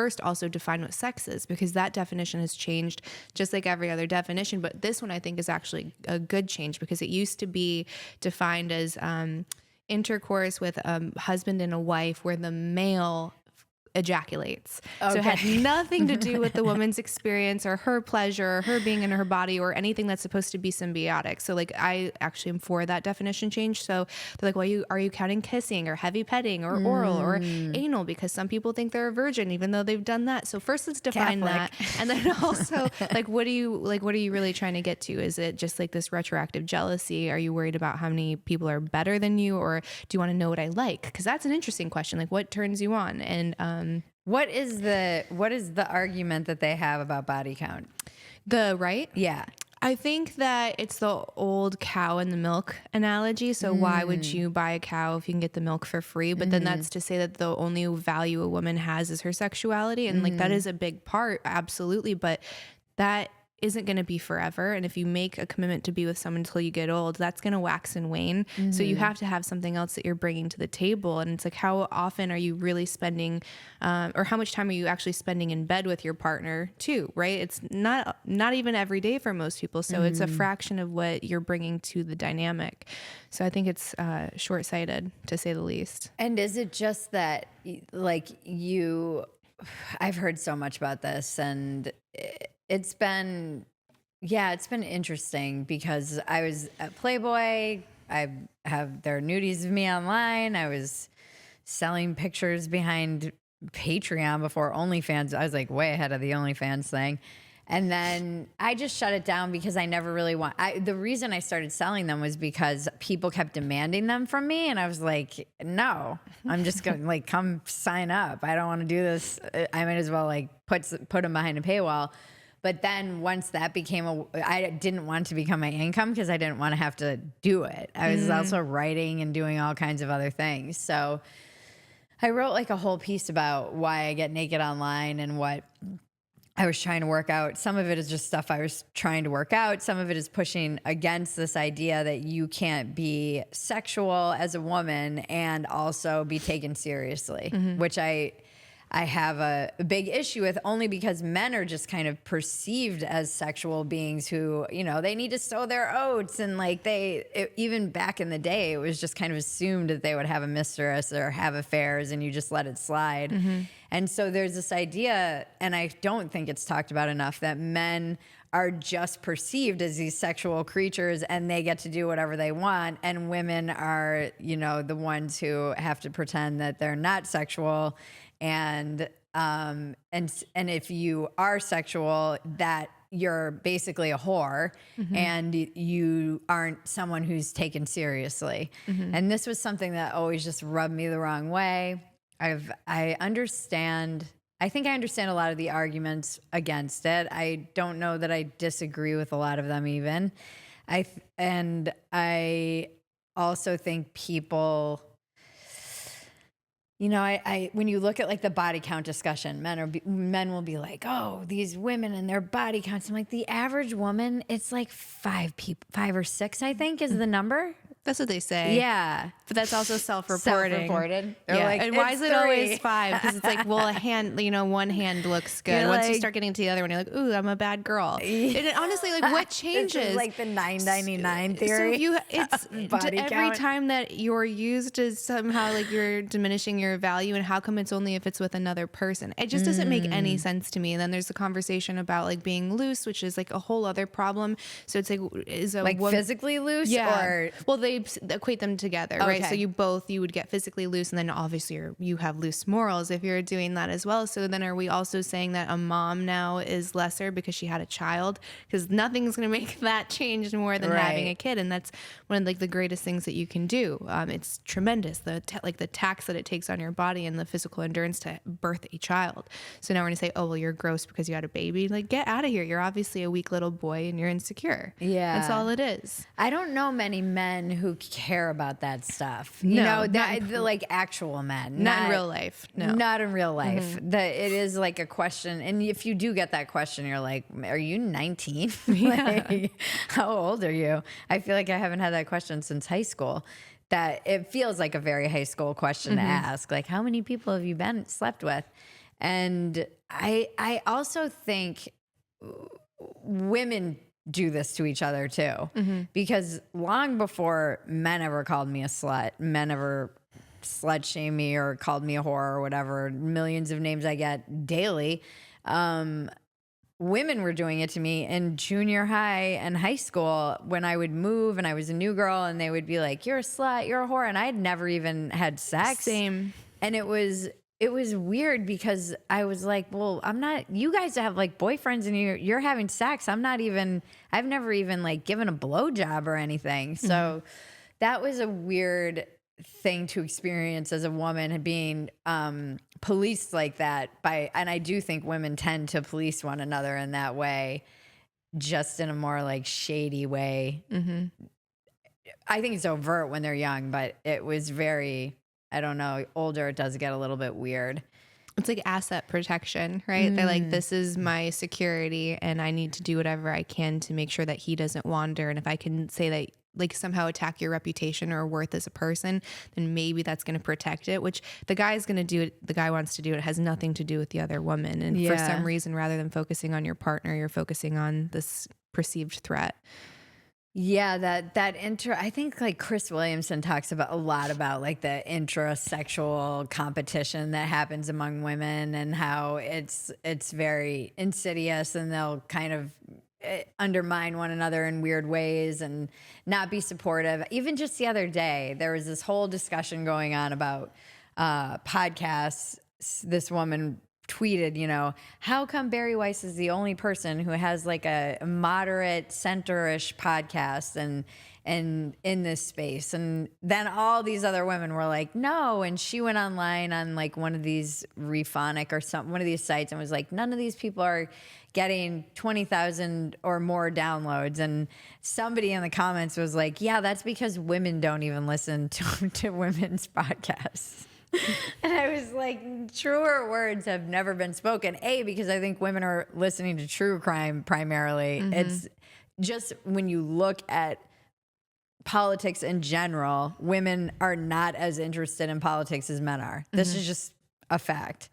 first also define what sex is, because that definition has changed just like every other definition. But this one I think is actually a good change, because it used to be defined as intercourse with a husband and a wife where the male ejaculates. Okay. So it had nothing to do with the woman's experience or her pleasure or her being in her body or anything that's supposed to be symbiotic. So like I actually am for that definition change. So they're like, well, are you counting kissing or heavy petting or oral or anal? Because some people think they're a virgin even though they've done that. So first let's define that. And then also like what are you really trying to get to? Is it just like this retroactive jealousy? Are you worried about how many people are better than you, or do you want to know what I like? Because that's an interesting question. Like what turns you on? And what is the argument that they have about body count? Yeah. I think that it's the old cow and the milk analogy. So why would you buy a cow if you can get the milk for free? But then that's to say that the only value a woman has is her sexuality. And like that is a big part. Absolutely. But that isn't going to be forever. And if you make a commitment to be with someone until you get old, that's going to wax and wane. So you have to have something else that you're bringing to the table. And it's like, how often are you really spending, or how much time are you actually spending in bed with your partner too, right? It's not even every day for most people. So it's a fraction of what you're bringing to the dynamic. So I think it's short-sighted, to say the least. And is it just that, like, I've heard so much about this, and it's been interesting because I was at Playboy. I have their nudies of me online. I was selling pictures behind Patreon before OnlyFans. I was like way ahead of the OnlyFans thing. And then I just shut it down because I never really the reason I started selling them was because people kept demanding them from me. And I was like, no, I'm just going to like, come sign up. I don't want to do this. I might as well like put them behind a paywall. But then once that became I didn't want to become my income because I didn't want to have to do it. I was also writing and doing all kinds of other things. So I wrote like a whole piece about why I get naked online and what I was trying to work out. Some of it is just stuff I was trying to work out. Some of it is pushing against this idea that you can't be sexual as a woman and also be taken seriously, which I have a big issue with, only because men are just kind of perceived as sexual beings who, you know, they need to sow their oats. And like even back in the day, it was just kind of assumed that they would have a mistress or have affairs and you just let it slide. And so there's this idea, and I don't think it's talked about enough, that men are just perceived as these sexual creatures and they get to do whatever they want. And women are, you know, the ones who have to pretend that they're not sexual. And if you are sexual, that you're basically a whore and you aren't someone who's taken seriously. And this was something that always just rubbed me the wrong way. I think I understand a lot of the arguments against it. I don't know that I disagree with a lot of them even. I also think people, you know, when you look at like the body count discussion, men will be like, oh, these women and their body counts. I'm like, the average woman, it's like 5 or 6, I think, is the number. That's what they say. Yeah. But that's also self-reported. Self-reported. Yeah. Like, and why is it always 5? Because it's like, well, a hand, you know, one hand looks good. Once you start getting to the other one, you're like, ooh, I'm a bad girl. And honestly, like, what changes? This is like the 999 theory. So every time that you're used as somehow like you're diminishing your value, and how come it's only if it's with another person? It just doesn't make any sense to me. And then there's the conversation about like being loose, which is like a whole other problem. So it's like, is a woman physically loose? Yeah. Or well, they equate them together, right? So you would get physically loose, and then obviously you have loose morals if you're doing that as well. So then are we also saying that a mom now is lesser because she had a child? Because nothing's going to make that change more than having a kid. And that's one of like the greatest things that you can do. It's tremendous. The tax that it takes on your body and the physical endurance to birth a child. So now we're going to say, oh, well, you're gross because you had a baby. Like, get out of here. You're obviously a weak little boy and you're insecure. Yeah. That's all it is. I don't know many men who care about that stuff. You know, like actual men. Not in real life. No. Not in real life. It is like a question. And if you do get that question, you're like, are you 19? Like, how old are you? I feel like I haven't had that question since high school. That it feels like a very high school question to ask. Like, how many people have you slept with? And I also think women do this to each other too, because long before men ever called me a slut, men ever slut shamed me or called me a whore or whatever, millions of names I get daily. Women were doing it to me in junior high and high school when I would move and I was a new girl, and they would be like, "You're a slut, you're a whore," and I had never even had sex. Same. And it was weird because I was like, well, I'm not, you guys have like boyfriends and you're having sex. I've never even like given a blowjob or anything. So that was a weird thing to experience as a woman, being policed like that and I do think women tend to police one another in that way, just in a more like shady way. I think it's overt when they're young, but it was very, I don't know, older, it does get a little bit weird. It's like asset protection, right? They're like, this is my security and I need to do whatever I can to make sure that he doesn't wander. And if I can say that, like, somehow attack your reputation or worth as a person, then maybe that's going to protect it, which the guy's going to do it. The guy wants to do it. It has nothing to do with the other woman. And for some reason, rather than focusing on your partner, you're focusing on this perceived threat. Yeah, I think like Chris Williamson talks about a lot about like the intrasexual competition that happens among women and how it's very insidious, and they'll kind of undermine one another in weird ways and not be supportive. Even just the other day, there was this whole discussion going on about podcasts. This woman tweeted, how come Barry Weiss is the only person who has like a moderate center-ish podcast and in this space? And then all these other women were like, no. And she went online on like one of these Redefining or something, one of these sites, and was like, none of these people are getting 20,000 or more downloads. And somebody in the comments was like, yeah, that's because women don't even listen to women's podcasts. And I was like, truer words have never been spoken. Because I think women are listening to true crime primarily. It's just when you look at politics in general, women are not as interested in politics as men are. This is just a fact.